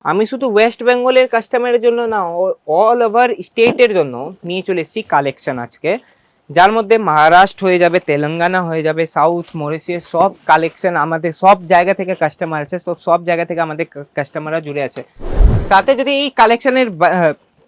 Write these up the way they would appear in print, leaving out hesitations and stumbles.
আমি শুধু ওয়েস্ট বেঙ্গলের কাস্টমারের জন্য না, অল ওভার স্টেটের জন্য নিয়ে চলে এসেছি কালেকশন আজকে, যার মধ্যে মহারাষ্ট্র হয়ে যাবে, তেলেঙ্গানা হয়ে যাবে, সাউথ, মরিশিয়াস, সব কালেকশন আমাদের সব জায়গা থেকে কাস্টমার আছে, তো সব জায়গা থেকে আমাদের কাস্টমাররা জুড়ে আছে। সাথে যদি এই কালেকশনের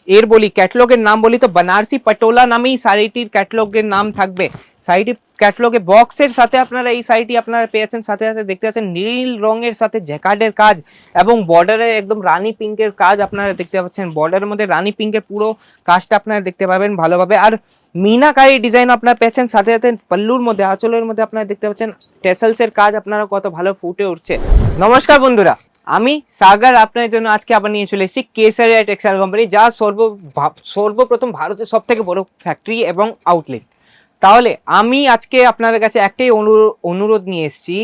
এর বলি, ক্যাটালগের নাম বলি, তো বানারসি পটোলা নামেই শাড়িটির ক্যাটালগের নাম থাকবে। শাড়িটি ক্যাটালগে বক্সের সাথে আপনারা এই শাড়িটি আপনারা পেয়েছেন, সাথে সাথে দেখতে পাচ্ছেন নীল রঙের সাথে জ্যাকার্ডের কাজ এবং বর্ডারে একদম রানী পিঙ্কের কাজ আপনারা দেখতে পাচ্ছেন। বর্ডারের মধ্যে রানী পিঙ্কের পুরো কাজটা আপনারা দেখতে পাবেন ভালোভাবে। আর মিনাকারি ডিজাইন আপনারা পেয়েছেন, সাথে সাথে পল্লুর মধ্যে, আঁচলের মধ্যে আপনারা দেখতে পাচ্ছেন টেসেলসের কাজ আপনারা কত ভালো ফুটে উঠছে। নমস্কার বন্ধুরা, আমি সাগর আপনাদের জন্য আজকে আবার নিয়ে চলে এসেছি কেসারিয়া টেক্সটাইল কোম্পানি, যা সর্বপ্রথম ভারতের সব থেকে বড় ফ্যাক্টরি এবং আউটলেট। তাহলে আমি আজকে আপনাদের কাছে একটাই অনুরোধ নিয়ে এসেছি।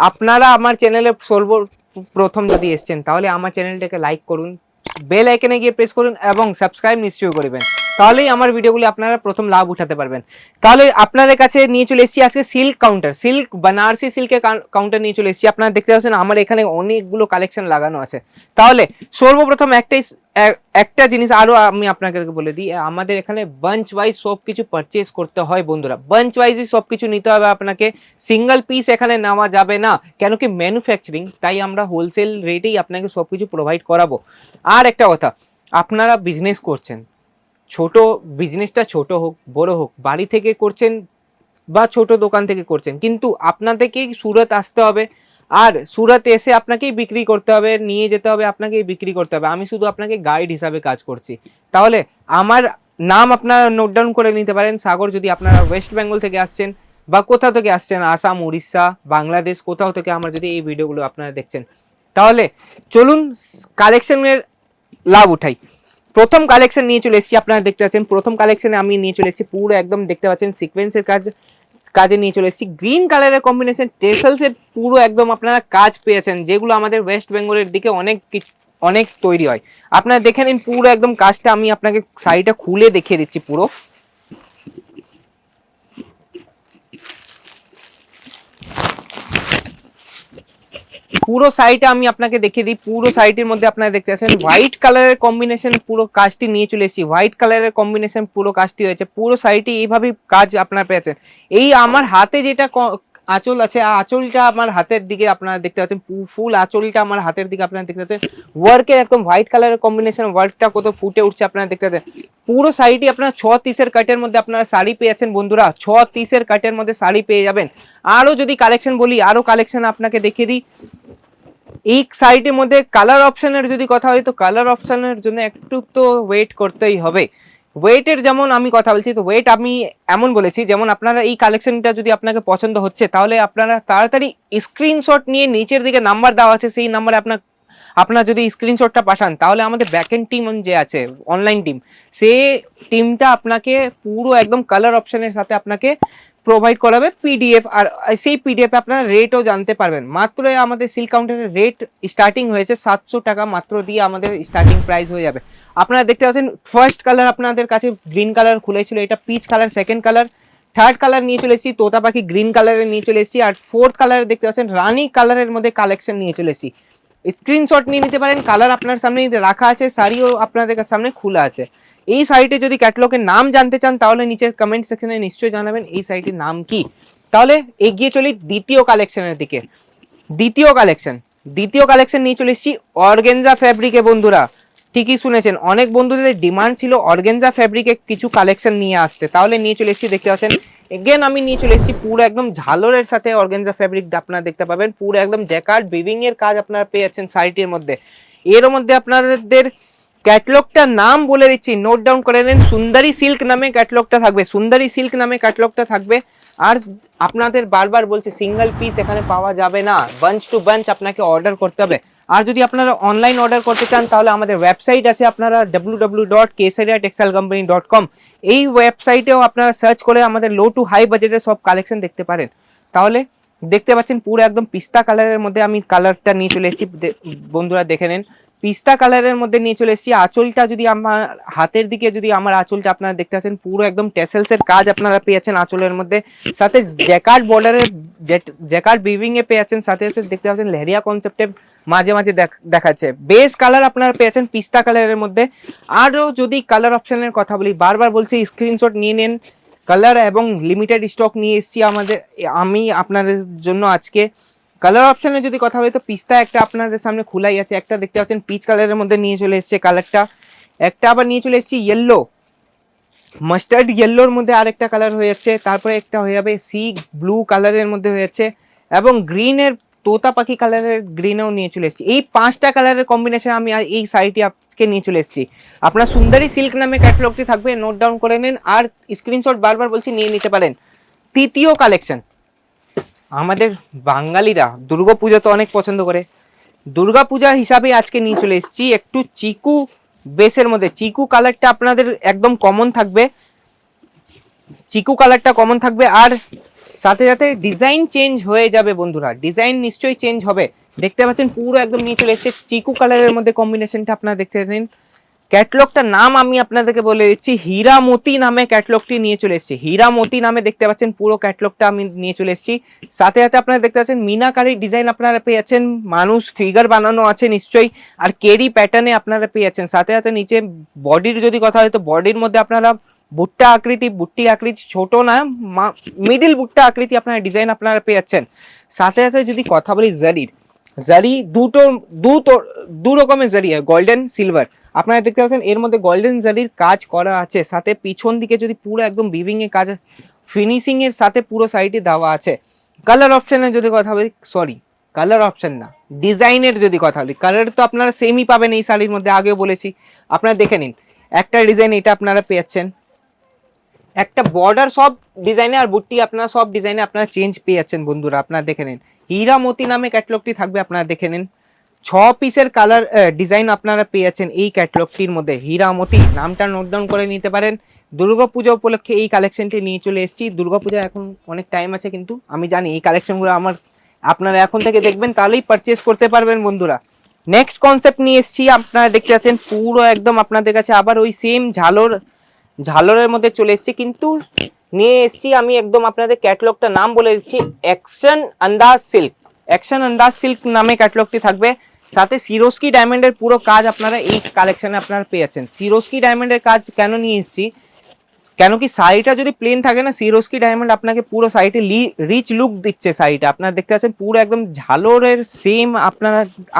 আপনারা আমার চ্যানেলে সর্বপ্রথম যদি এসছেন, তাহলে আমার চ্যানেলটাকে লাইক করুন, বেল আইকনে গিয়ে প্রেস করুন এবং সাবস্ক্রাইব নিশ্চয়ই করবেন, তাহলেই আমার ভিডিওগুলি আপনারা প্রথম লাভ উঠাতে পারবেন। তাহলে আপনাদের কাছে নিয়ে চলে এসেছি আজকে সিল্ক কাউন্টার, সিল্ক বানারসি সিল্কের কাউন্টার নিয়ে চলে এসেছি। আপনারা দেখতে পাচ্ছেন আমার এখানে অনেকগুলো কালেকশন লাগানো আছে। তাহলে সর্বপ্রথম একটা জিনিস আরো আমি আপনাকে বলে দিই, আমাদের এখানে বাঞ্চ ওয়াইজ সবকিছু পারচেজ করতে হয় বন্ধুরা, বাঞ্চ ওয়াইজই সবকিছু নিতে হবে আপনাকে, সিঙ্গেল পিস এখানে নেওয়া যাবে না, কেন কি ম্যানুফ্যাকচারিং, তাই আমরা হোলসেল রেটেই আপনাকে সবকিছু প্রোভাইড করাবো। আর একটা কথা, আপনারা বিজনেস করছেন, ছোট বিজনেসটা ছোট হোক বড় হোক, বাড়ি থেকে করছেন বা ছোট দোকান থেকে করছেন, কিন্তু আপনাদেরকেই সুরত আসতে হবে, আর সুরত এসে আপনাকেই বিক্রি করতে হবে, নিয়ে যেতে হবে, আপনাকেই বিক্রি করতে হবে। আমি শুধু আপনাকে গাইড হিসাবে কাজ করছি। তাহলে আমার নাম আপনারা নোট ডাউন করে নিতে পারেন, সাগর। যদি আপনারা ওয়েস্ট বেঙ্গল থেকে আসছেন বা কোথাও থেকে আসছেন, আসাম, উড়িষ্যা, বাংলাদেশ, কোথাও থেকে আমার যদি এই ভিডিওগুলো আপনারা দেখছেন, তাহলে চলুন কালেকশনের লাভ উঠাই। প্রথম কালেকশন নিয়ে চলে এসেছি, আপনারা দেখতে পাচ্ছেন প্রথম কালেকশনে আমি নিয়ে চলে এসেছি পুরো একদম দেখতে পাচ্ছেন সিকোয়েন্সের কাজে নিয়ে চলে এসেছি। গ্রিন কালারের কম্বিনেশন টেসেলসের পুরো একদম আপনারা কাজ পেয়েছেন, যেগুলো আমাদের ওয়েস্ট বেঙ্গলের দিকে অনেক তৈরি হয়। আপনারা দেখে নিন পুরো একদম কাজটা, আমি আপনাকে শাড়িটা খুলে দেখিয়ে দিচ্ছি পুরো। পুরো শাড়িটা আমি আপনাকে দেখিয়ে দিই। পুরো শাড়িটির মধ্যে আপনারা দেখতে পাচ্ছেন হোয়াইট কালারের কম্বিনেশন পুরো কাজটি নিয়ে চলে এসেছি, হোয়াইট কালারের কম্বিনেশন পুরো কাজটি হয়েছে। পুরো শাড়িটি এইভাবে কাজ আপনারা পেয়েছেন। এই আমার হাতে যেটা আঁচল আছে, আঁচলটা আমার হাতের দিকে আপনারা দেখতে পাচ্ছেন, ফুল আঁচলটা আমার হাতের দিকে আপনারা দেখতে পাচ্ছেন। ওয়ার্কের একদম হোয়াইট কালারের কম্বিনেশন, ওয়ার্কটা কত ফুটে উঠছে আপনারা দেখতে পাচ্ছেন। পুরো শাড়িটি আপনারা 6 পিসের কাটের মধ্যে আপনারা শাড়ি পেয়েছেন বন্ধুরা, 6 পিসের কাটের মধ্যে শাড়ি পেয়ে যাবেন। আরো যদি কালেকশন বলি, আরো কালেকশন আপনাকে দেখিয়ে দিই। এই সাইটের মধ্যে কালার অপশনের যদি কথা হয়, তো কালার অপশনের জন্য একটু তো ওয়েট করতেই হবে। ওয়েটের যেমন আমি কথা বলছি, তো ওয়েট আমি এমন বলেছি, যেমন আপনারা এই কালেকশনটা যদি আপনাকে পছন্দ হচ্ছে, তাহলে আপনারা তাড়াতাড়ি স্ক্রিনশট নিয়ে, নিচের দিকে নাম্বার দেওয়া আছে, সেই নাম্বারে আপনার যদি স্ক্রিনশটটা পাঠান, তাহলে আমাদের ব্যাকএন্ড টিম যে আছে, অনলাইন টিম, সেই টিমটা আপনাকে পুরো একদম কালার অপশনের সাথে আপনাকে প্রোভাইড করাবে পিডিএফ, আর সেই পিডিএফ আপনারা রেটও জানতে পারবেন। মাত্র আমাদের সিল্ক কাউন্টারের রেট স্টার্টিং হয়েছে 700 টাকা মাত্র দিয়ে, আমাদের স্টার্টিং প্রাইস হয়ে যাবে। আপনারা দেখতে পাচ্ছেন ফার্স্ট কালার আপনাদের কাছে গ্রিন কালার খুলেছিল, এটা peach colour, second colour, third colour নিয়ে চলে এসেছি তোতা পাখি গ্রিন কালারে নিয়ে চলে এসেছি, আর ফোর্থ কালারে দেখতে পাচ্ছেন রানী কালারের মধ্যে কালেকশন নিয়ে চলে এসেছি। স্ক্রিনশট নিয়ে নিতে পারেন, কালার আপনার সামনে রাখা আছে, শাড়িও আপনাদের সামনে খোলা আছে। এই সাইটে যদি ক্যাটালগের নাম জানতে চান, তাহলে নিচের কমেন্ট সেকশনে নিশ্চয়ই জানাবেন এই সাইটের নাম কি। তাহলে এগিয়ে চলি দ্বিতীয় কালেকশনের দিকে। দ্বিতীয় কালেকশন নিয়ে চলে এসেছি অর্গেনজা ফ্যাব্রিকে বন্ধুরা। ঠিকই শুনেছেন, অনেক বন্ধুদের ডিমান্ড ছিল অর্গেনজা ফ্যাব্রিকে কিছু কালেকশন নিয়ে আসতে, তাহলে নিয়ে চলে এসেছি। দেখতে পাচ্ছেন এগেন আমি নিয়ে চলে এসেছি পুরো একদম ঝালরের সাথে অর্গেনজা ফ্যাব্রিক আপনারা দেখতে পাবেন, পুরো একদম জ্যাকার্ড উইভিং এর কাজ আপনারা পেয়ে যাচ্ছেন শাড়িটির মধ্যে। এর মধ্যে আপনাদের ক্যাটালগটার নাম বলে দিচ্ছি, নোট ডাউন করে নেন। সুন্দরী সিল্ক নামে ক্যাটালগটা থাকবে, সুন্দরী সিল্ক নামে ক্যাটালগটা থাকবে। আর আপনাদের বারবার বলছে সিঙ্গেল পিস এখানে পাওয়া যাবে না, বাঞ্চ টু বাঞ্চ আপনাকে অর্ডার করতে হবে। আর যদি আপনারা অনলাইন অর্ডার করতে চান, তাহলে আমাদের ওয়েবসাইট আছে, আপনারা www.kesariatextilecompany.com, এই ওয়েবসাইটেও আপনারা সার্চ করে আমাদের লো টু হাই বাজেটের সব কালেকশন দেখতে পারেন। তাহলে দেখতে পাচ্ছেন পুরো একদম পিস্তা কালারের মধ্যে আমি কালারটা নিয়ে চলে এসেছি, বন্ধুরা দেখে নেন। পিস্তা কালারের মধ্যে নিয়ে চলে এসেছি। আঁচলটা যদি আমার হাতের দিকে যদি আমার আঁচলটা আপনারা দেখতে পাচ্ছেন, পুরো একদম টেসেলস এর কাজ আপনারা পেয়েছেন আঁচলের মধ্যে, সাথে জ্যাকার্ড বর্ডারের জ্যাকার্ড উইভিং এ পেয়েছেন, সাথে সাথে দেখতে পাচ্ছেন লেহেরিয়া কনসেপ্টের মাঝে মাঝে দেখাচ্ছে। বেস কালার আপনারা পেয়েছেন পিস্তা কালারের মধ্যে। আরও যদি কালার অপশনের কথা বলি, বারবার বলছি স্ক্রিনশট নিয়ে নেন। কালার এবং লিমিটেড স্টক নিয়ে এসেছি আমি আপনাদের জন্য আজকে। কালার অপশনে যদি কথা বলি তো পিস্তা একটা আপনাদের সামনে খোলাই আছে, একটা দেখতে পাচ্ছেন পিচ কালারের মধ্যে নিয়ে চলে এসেছে কালারটা, একটা আবার নিয়ে চলে এসেছি ইয়েলো, মাস্টার্ড ইয়েলোর মধ্যে আরেকটা কালার হয়ে যাচ্ছে, তারপরে একটা হয়ে যাবে সি ব্লু কালারের মধ্যে হয়ে যাচ্ছে, এবং গ্রিনের তোতা পাখি কালারের গ্রিনেও নিয়ে চলে এসেছি। এই 5টা কালারের কম্বিনেশন আমি এই শাড়িটি আজকে নিয়ে চলে এসেছি। আপনার সুন্দরী সিল্ক নামে ক্যাটালগটি থাকবে, নোট ডাউন করে নিন আর স্ক্রিনশট বারবার বলছি নিয়ে নিতে পারেন। তৃতীয় কালেকশন, আমাদের বাঙালিরা দুর্গাপূজা তো অনেক পছন্দ করে, দুর্গাপূজা হিসাবে আজকে নিয়ে চলে এসেছি একটু চিকু বেসের মধ্যে। চিকু কালারটা আপনাদের একদম কমন থাকবে, চিকু কালারটা কমন থাকবে, আর সাথে সাথে ডিজাইন চেঞ্জ হয়ে যাবে বন্ধুরা, ডিজাইন নিশ্চয়ই চেঞ্জ হবে। দেখতে পাচ্ছেন পুরো একদম নিয়ে চলে এসেছে চিকু কালারের মধ্যে কম্বিনেশনটা আপনারা দেখতে পাচ্ছেন। ক্যাটলগটার নাম আমি আপনাদেরকে বলে দিচ্ছি, হীরামতি নামে ক্যাটলগটি নিয়ে চলে এসেছি। হীরামতি নামে দেখতে পাচ্ছেন পুরো ক্যাটলগটা আমি নিয়ে চলে এসেছি। সাথে সাথে আপনারা দেখতে পাচ্ছেন মিনাকারি ডিজাইন আপনারা পেয়ে যাচ্ছেন, মানুষ ফিগার বানানো আছে নিশ্চয়ই, আর কেরি প্যাটার্নে আপনারা পেয়ে যাচ্ছেন। সাথে সাথে নিচে বডির যদি কথা হয় তো বডির মধ্যে আপনারা বুট্টা আকৃতি, বুট্টি আকৃতি, ছোট না মিডিল বুট্টা আকৃতি আপনারা ডিজাইন আপনারা পেয়ে যাচ্ছেন। সাথে সাথে যদি কথা বলি জারির, জারি দু রকমের জারি, গোল্ডেন সিলভার আপনারা দেখতে পাচ্ছেন, এর মধ্যে গোল্ডেন জারির কাজ করা আছে, সাথে পিছন দিকে যদি পুরো একদম বিভিং এর কাজ, ফিনিশিং এর সাথে পুরো সাইডে দেওয়া আছে। কালার অপশনের যদি কথা বলি, সরি কালার অপশন না, ডিজাইনের যদি কথা বলি, কালার তো আপনারা সেমই পাবেন এই শাড়ির মধ্যে, আগেও বলেছি আপনারা দেখে নিন। একটা ডিজাইন এটা আপনারা পেয়েছেন, একটা বর্ডার সব ডিজাইনে, আর বুট্টি আপনারা সব ডিজাইনে আপনারা চেঞ্জ পেয়ে যাচ্ছেন বন্ধুরা, আপনারা দেখে নিন। হীরামতি নামে ক্যাটলগটি থাকবে, আপনারা দেখে নিন। 6 পিসের কালার ডিজাইন আপনারা পেয়ে যাচ্ছেন এই ক্যাটলগটির মধ্যে। হীরামতি নামটা নোট ডাউন করে নিতে পারেন। দুর্গাপূজা উপলক্ষে এই কালেকশনটি নিয়ে চলে এসেছি। দুর্গাপূজা এখন অনেক টাইম আছে, কিন্তু আমি জানি এই কালেকশনগুলো আপনারা এখন থেকে দেখবেন, তাহলেই পারচেস করতে পারবেন বন্ধুরা। নেক্সট কনসেপ্ট নিয়ে এসেছি, আপনারা দেখতে পাচ্ছেন পুরো একদম আপনাদের কাছে আবার ওই সেম ঝালরের মধ্যে চলে এসেছি, কিন্তু নিয়ে এসেছি আমি একদম আপনাদের ক্যাটালগটা নাম বলে দিচ্ছি, অ্যাকশন আন্দাজ সিল্ক। অ্যাকশন আন্দাজ সিল্ক নামে ক্যাটালগটি থাকবে, সাথে সিরোস্কি ডায়মন্ডের পুরো কাজ আপনারা এই কালেকশনে আপনারা পেয়ে যাচ্ছেন। সিরোস্কি ডায়মন্ডের কাজ কেন নিয়ে এসেছি, কেন কি শাড়িটা যদি প্লেন থাকে না, সিরোস্কি ডায়মন্ড আপনাকে পুরো শাড়িতে রিচ লুক দিচ্ছে। শাড়িটা আপনারা দেখতে পাচ্ছেন পুরো একদম ঝালরের সেম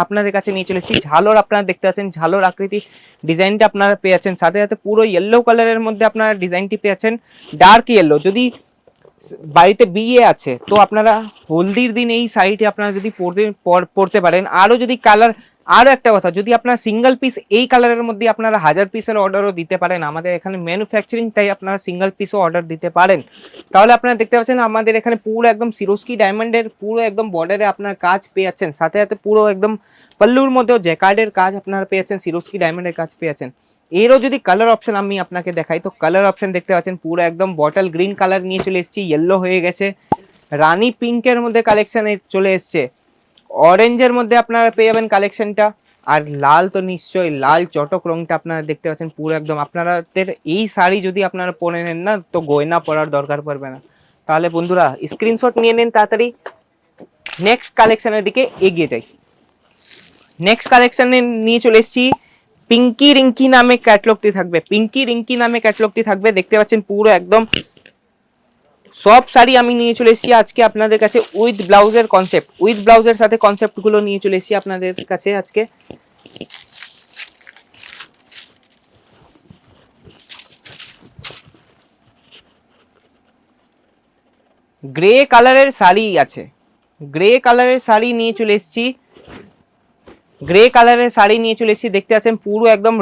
আপনাদের কাছে নিয়ে চলে এসেছি। ঝালর আপনারা দেখতে পাচ্ছেন, ঝালর আকৃতি ডিজাইনটা আপনারা পেয়ে যাচ্ছেন, সাথে সাথে পুরো ইয়েলো কালারের মধ্যে আপনারা ডিজাইনটি পেয়ে যাচ্ছেন, ডার্ক ইয়েলো। যদি বাড়িতে বিয়ে আছে তো আপনারা হলদির দিন এই শাড়িটি আপনারা যদি পরতে পারেন। আরো যদি কালার, আরো একটা কথা, যদি আপনারা সিঙ্গেল পিস এই কালারের মধ্যে আপনারা 1000 পিসের অর্ডারও দিতে পারেন, আমাদের এখানে ম্যানুফ্যাকচারিং তাই আপনারা সিঙ্গেল পিসও অর্ডার দিতে পারেন। তাহলে আপনারা দেখতে পাচ্ছেন আমাদের এখানে পুরো একদম সিরোস্কি ডায়মন্ডের পুরো একদম বর্ডারে আপনার কাজ পেয়ে যাচ্ছেন, সাথে সাথে পুরো একদম পল্লুর মধ্যেও জ্যাকার্ডের কাজ আপনারা পেয়ে যাচ্ছেন, সিরোস্কি ডায়মন্ডের কাজ পেয়ে যাচ্ছেন। এরও যদি কালার অপশন আমি আপনাকে দেখাই তো কালার অপশন দেখতে পাচ্ছেন পুরো একদম বটল গ্রিন কালার নিয়ে চলে এসেছি, ইয়েলো হয়ে গেছে, রানী পিঙ্কের মধ্যে কালেকশনে চলে এসছে, অরেঞ্জের মধ্যে আপনারা পেয়ে যাবেন কালেকশনটা, আর লাল তো নিশ্চয়ই, লাল চটক রংটা আপনারা দেখতে পাচ্ছেন পুরো একদম। আপনাদের এই শাড়ি যদি আপনারা পরে নেন না তো গয়না পরার দরকার পড়বে না। তাহলে বন্ধুরা স্ক্রিনশট নিয়ে নেন তাড়াতাড়ি, নেক্সট কালেকশনের দিকে এগিয়ে যাই। নেক্সট কালেকশনে নিয়ে চলে এসেছি পিঙ্কি রিঙ্কি নামে ক্যাটলগটি থাকবে, পিঙ্কি রিঙ্কি নামে ক্যাটলগটি থাকবে। দেখতে পাচ্ছেন পুরো একদম সব শাড়ি আমি নিয়ে চলে এসেছি আজকে আপনাদের কাছে উইথ ব্লাউজের কনসেপ্ট, উইথ ব্লাউজের সাথে কনসেপ্ট গুলো নিয়ে চলে এসেছি আপনাদের কাছে আজকে। গ্রে কালারের শাড়ি আছে, গ্রে কালারের শাড়ি নিয়ে চলে এসেছি, গ্রে কালারের শাড়ি নিয়ে চলে এসেছি। দেখতে পাচ্ছেন পুরো একদম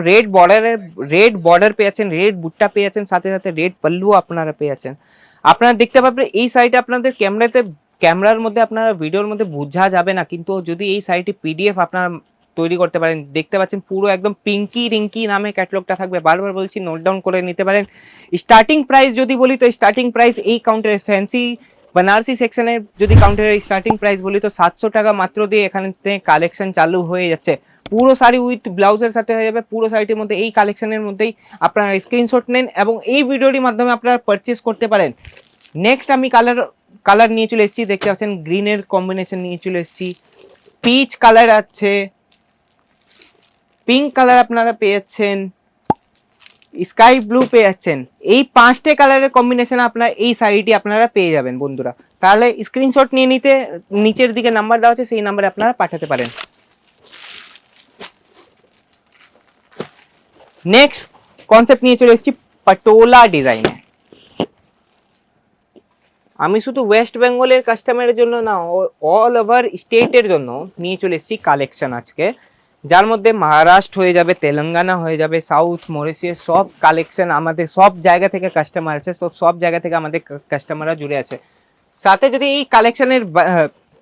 রেড বর্ডার পেয়ে যাচ্ছেন, রেড বুট্টা পেয়ে যাচ্ছেন, সাথে সাথে রেড পল্লু আপনারা পেয়ে যাচ্ছেন। আপনারা দেখতে পাবেন এই শাড়িটা আপনাদের ক্যামেরার মধ্যে আপনারা ভিডিওর মধ্যে বোঝা যাবে না, কিন্তু যদি এই শাড়িটি পিডিএফ আপনারা তৈরি করতে পারেন। দেখতে পাচ্ছেন পুরো একদম পিঙ্কি রিঙ্কি নামে ক্যাটালগটা থাকবে, বারবার বলছি নোট ডাউন করে নিতে পারেন। স্টার্টিং প্রাইস যদি বলি তো স্টার্টিং প্রাইস এই কাউন্টারে ফ্যান্সি बनारसी সেকশনের যদি কাউন্টারের স্টার্টিং প্রাইস বলি তো 700 টাকা মাত্র দিয়ে এখানে কালেকশন চালু হয়ে যাচ্ছে। পুরো শাড়ি উইথ ব্লাউজের সাথে হয়ে যাবে। পুরো শাড়িটির মধ্যে এই কালেকশনের মধ্যেই আপনারা স্ক্রিনশট নেন এবং এই ভিডিওটির মাধ্যমে আপনারা পারচেস করতে পারেন। নেক্সট আমি কালার নিয়ে চলে এসেছি, দেখতে পাচ্ছেন গ্রিনের কম্বিনেশন নিয়ে চলে এসেছি, পিচ কালার আছে, পিঙ্ক কালার আপনারা পেয়ে যাচ্ছেন, স্কাই ব্লু পেয়ে যাচ্ছেন। এই 5টে কালারের কম্বিনেশন আপনারা এই শাড়িটি আপনারা পেয়ে যাবেন বন্ধুরা। তাহলে স্ক্রিনশট নিয়ে নিতে নিচের দিকে নাম্বার দেওয়া আছে, সেই নাম্বারে আপনারা পাঠাতে পারেন। নেক্সট কনসেপ্ট নিয়ে চলে এসেছি পাটোলা ডিজাইনে। আমি শুধু ওয়েস্ট বেঙ্গলের কাস্টমারের জন্য না, অল ওভার স্টেটের জন্য নিয়ে চলে এসেছি কালেকশন আজকে, যার মধ্যে মহারাষ্ট্র হয়ে যাবে, তেলেঙ্গানা হয়ে যাবে, সাউথ, মরিশিয়াস সব কালেকশন আমাদের সব জায়গা থেকে কাস্টমার আছে, তো সব জায়গা থেকে আমাদের কাস্টমাররা জুড়ে আছে। সাথে যদি এই কালেকশনের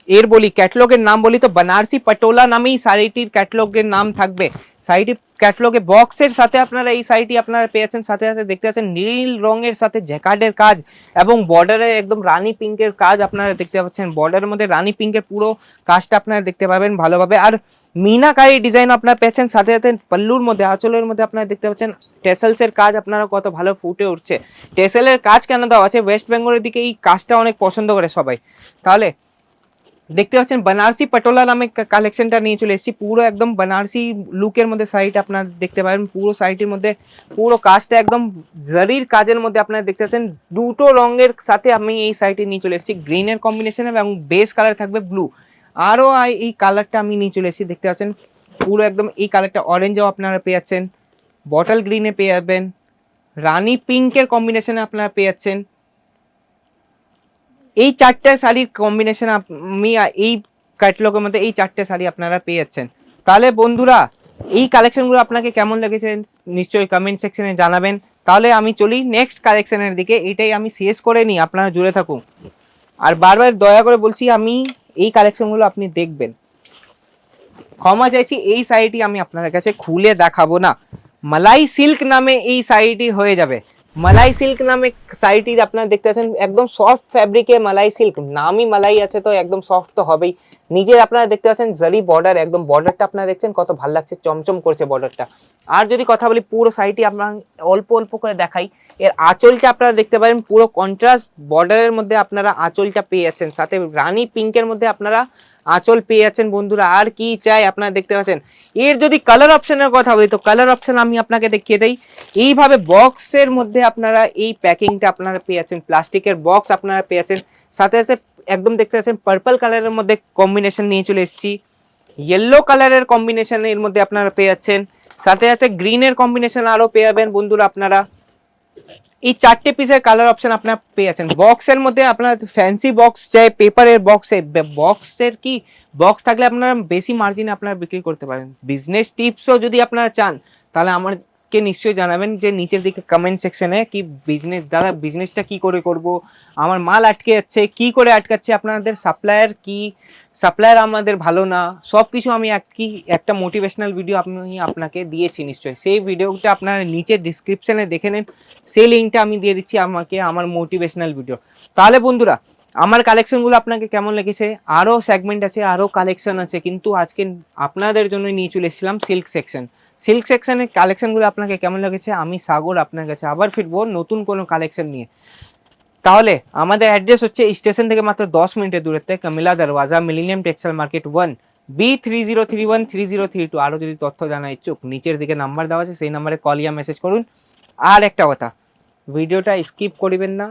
এর বলি ক্যাটালগের নাম বলি তো বানারসি পাটোলা নামেই শাড়িটির ক্যাটালগের নাম থাকবে। শাড়িটির ক্যাটালগে বক্সের সাথে আপনারা এই শাড়িটি আপনারা পেয়েছেন, সাথে সাথে দেখতে পাচ্ছেন নীল রঙের সাথে জ্যাকার্ডের কাজ এবং বর্ডারে একদম রানী পিঙ্কের কাজ আপনারা দেখতে পাচ্ছেন। বর্ডারের মধ্যে রানী পিঙ্কের পুরো কাজটা আপনারা দেখতে পাবেন ভালোভাবে। আর মিনাকারি ডিজাইন আপনারা পেয়েছেন, সাথে সাথে পল্লুর মধ্যে আঁচলের মধ্যে আপনারা দেখতে পাচ্ছেন টেসেলসের কাজ আপনারা কত ভালো ফুটে উঠছে। টেসেলের কাজ কেন দেওয়া আছে, ওয়েস্ট বেঙ্গলের দিকে এই কাজটা অনেক পছন্দ করে সবাই। তাহলে দেখতে পাচ্ছেন বানারসি পাটোলা নামে কালেকশনটা নিয়ে চলে এসেছি, পুরো একদম বানারসি লুকের মধ্যে শাড়িটা আপনারা দেখতে পাবেন। পুরো শাড়িটির মধ্যে পুরো কাজটা একদম জারির কাজের মধ্যে আপনারা দেখতে পাচ্ছেন। দুটো রঙের সাথে আমি এই শাড়িটি নিয়ে চলে এসেছি, গ্রিনের কম্বিনেশনে এবং বেস কালার থাকবে ব্লু। আরও এই কালারটা আমি নিয়ে চলে এসেছি, দেখতে পাচ্ছেন পুরো একদম এই কালারটা অরেঞ্জও আপনারা পেয়ে যাচ্ছেন, বটল গ্রিনে পেয়ে যাবেন, রানী পিঙ্কের কম্বিনেশনে আপনারা পেয়ে যাচ্ছেন। এই 4টে শাড়ির কম্বিনেশন আমি এই ক্যাটালগের মধ্যে এই 4টে শাড়ি আপনারা পেয়ে যাচ্ছেন। তাহলে বন্ধুরা এই কালেকশনগুলো আপনাকে কেমন লেগেছে নিশ্চয়ই কমেন্ট সেকশনে জানাবেন। তাহলে আমি চলি নেক্সট কালেকশনের দিকে, এটাই আমি শেষ করে নিই, আপনারা জুড়ে থাকুন। আর বারবার দয়া করে বলছি আমি এই কালেকশনগুলো আপনি দেখবেন। ক্ষমা চাইছি এই শাড়িটি আমি আপনাদের কাছে খুলে দেখাবো না, মালাই সিল্ক নামে এই শাড়িটি হয়ে যাবে। মালাই সিল্ক নামে শাড়িটি আপনারা দেখতে পাচ্ছেন একদম সফট ফ্যাব্রিকে মালাই সিল্ক, নামই মালাই আছে তো একদম সফট তো হবেই। নিজে আপনারা দেখতে পাচ্ছেন জারি বর্ডার, একদম বর্ডারটা আপনারা দেখছেন কত ভালো লাগছে, চমচম করছে বর্ডারটা। আর যদি কথা বলি পুরো শাড়িটি আপনারা অল্প অল্প করে দেখাই, এর আঁচলটা আপনারা দেখতে পারেন পুরো কন্ট্রাস্ট বর্ডারের মধ্যে আপনারা আঁচলটা পেয়ে যাচ্ছেন, সাথে রানী পিঙ্কের মধ্যে আপনারা আঁচল পেয়ে যাচ্ছেন বন্ধুরা। আর কি চাই আপনারা দেখতে পাচ্ছেন। এর যদি কালার অপশনের কথা বলি তো কালার অপশন আমি আপনাকে দেখিয়ে দেই। এইভাবে বক্সের মধ্যে আপনারা এই প্যাকিংটা আপনারা পেয়ে যাচ্ছেন, প্লাস্টিকের বক্স আপনারা পেয়ে যাচ্ছেন, সাথে সাথে একদম দেখতে পাচ্ছেন পার্পল কালারের মধ্যে কম্বিনেশন নিয়ে চলে এসেছি, ইয়েলো কালারের কম্বিনেশন এর মধ্যে আপনারা পেয়ে যাচ্ছেন, সাথে সাথে গ্রিনের কম্বিনেশন আরো পেয়ে যাবেন বন্ধুরা আপনারা। এই 4টে পিসের কালার অপশন আপনারা পেয়ে যাচ্ছেন। বক্সের মধ্যে আপনারা ফ্যান্সি বক্স চাই, পেপারের বক্সের কি বক্স থাকলে আপনারা বেশি মার্জিনে আপনারা বিক্রি করতে পারেন। বিজনেস টিপসও যদি আপনারা চান তাহলে আমাকে নিশ্চয়ই জানাবেন যে নিচের দিকে কমেন্ট সেকশনে কি বিজনেস দাদা বিজনেসটা কি করে করব, আমার মাল আটকে যাচ্ছে, কি করে আটকাচ্ছে, আপনাদের সাপ্লায়ার আমাদের ভালো না, সব কিছু আমি একটা মোটিভেশনাল ভিডিও আমি আপনাকে দিয়েছি নিশ্চয়ই। সেই ভিডিওটা আপনারা নিচে ডিসক্রিপশনে দেখে নেন, সেই লিঙ্কটা আমি দিয়ে দিচ্ছি আমার মোটিভেশনাল ভিডিও। তাহলে বন্ধুরা আমার কালেকশনগুলো আপনাকে কেমন লেগেছে, আরও সেগমেন্ট আছে, আরও কালেকশন আছে, কিন্তু আজকে আপনাদের জন্য নিয়ে চলে এসেছিলাম সিল্ক সেকশনের কালেকশনগুলো আপনাকে কেমন লেগেছে। আমি সাগর আপনার কাছে আবার ফিরবো নতুন কোনো কালেকশন নিয়ে। তাহলে আমাদের অ্যাড্রেস হচ্ছে স্টেশন থেকে মাত্র 10 মিনিটের দূরত্বে, কামিলা দরওয়াজা, মিলেনিয়াম টেক্সটাইল মার্কেট 1, B30313032। আরও যদি তথ্য জানা ইচ্ছুক নিচের দিকে নাম্বার দেওয়া আছে, সেই নাম্বারে কল ইয়া মেসেজ করুন। আর একটা কথা, ভিডিওটা স্কিপ করবেন না,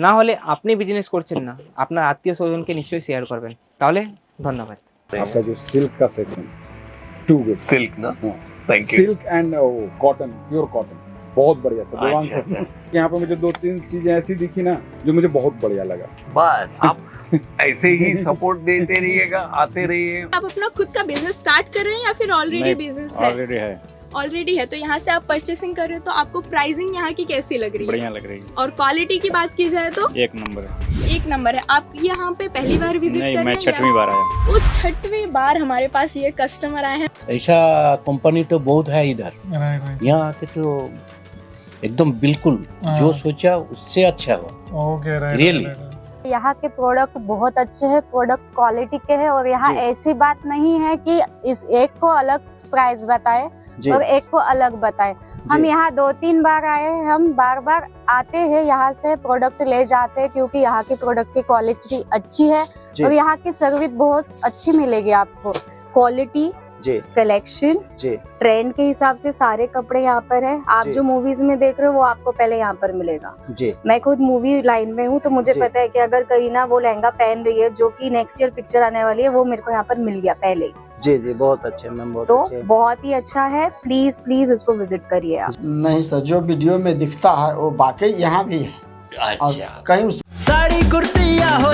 না হলে আপনি বিজনেস করছেন না, আপনার আত্মীয় স্বজনকে নিশ্চয়ই শেয়ার করবেন। তাহলে ধন্যবাদ। आपका जो सिल्क का सेक्शन टू गुड सिल्क ना, thank you. Silk and cotton, pure cotton, बहुत बढ़िया सर। दीवान अच्छा, सेक्शन यहाँ पे मुझे 2-3 चीजें ऐसी दिखी ना जो मुझे बहुत बढ़िया लगा। बस आप ऐसे ही सपोर्ट देते रहिएगा, आते रहिए। आप अपना खुद का बिजनेस स्टार्ट कर रहे हैं या फिर ऑलरेडी बिजनेस है? ऑलरेडी है तो यहाँ से आप परचेसिंग कर रहे हो, तो आपको प्राइसिंग यहाँ की कैसी लग रही है? बढ़िया लग रही है, और क्वालिटी की बात की जाए तो एक नंबर है। एक नंबर है। आप यहाँ पे पहली बार विजिट नहीं, कर मैं रहे हैं? 6वीं बार आया। वो 6वीं बार हमारे पास ये कस्टमर आए हैं। ऐसा कंपनी तो बहुत है इधर, यहाँ आके तो एकदम बिल्कुल जो सोचा उससे अच्छा हुआ। Okay Really? यहाँ के प्रोडक्ट बहुत अच्छे हैं, प्रोडक्ट क्वालिटी के हैं और यहाँ जी। ऐसी बात नहीं है कि इस एक को अलग प्राइस बताए जी और एक को अलग बताए। हम जी। यहाँ 2-3 बार आए हैं, हम बार बार आते हैं, यहाँ से प्रोडक्ट ले जाते हैं क्योंकि यहाँ की प्रोडक्ट की क्वालिटी अच्छी है जी। और यहाँ की सर्विस बहुत अच्छी मिलेगी आपको। क्वालिटी, जी कलेक्शन, जी ट्रेंड के हिसाब से सारे कपड़े यहाँ पर है। आप जी। जो मूवीज में देख रहे हो वो आपको पहले यहाँ पर मिलेगा। जी मैं खुद मूवी लाइन में हूँ तो मुझे जी। पता है कि अगर करीना वो लहंगा पहन रही है जो कि नेक्स्ट ईयर पिक्चर आने वाली है, वो मेरे को यहाँ पर मिल गया पहले ही। जी जी बहुत अच्छे मैम, बहुत तो अच्छे। बहुत ही अच्छा है, प्लीज प्लीज इसको विजिट करिए आप। नहीं सर, जो वीडियो में दिखता है वो वाकई यहाँ भी है और अच्छा कहीं साड़ी कुर्ती या हो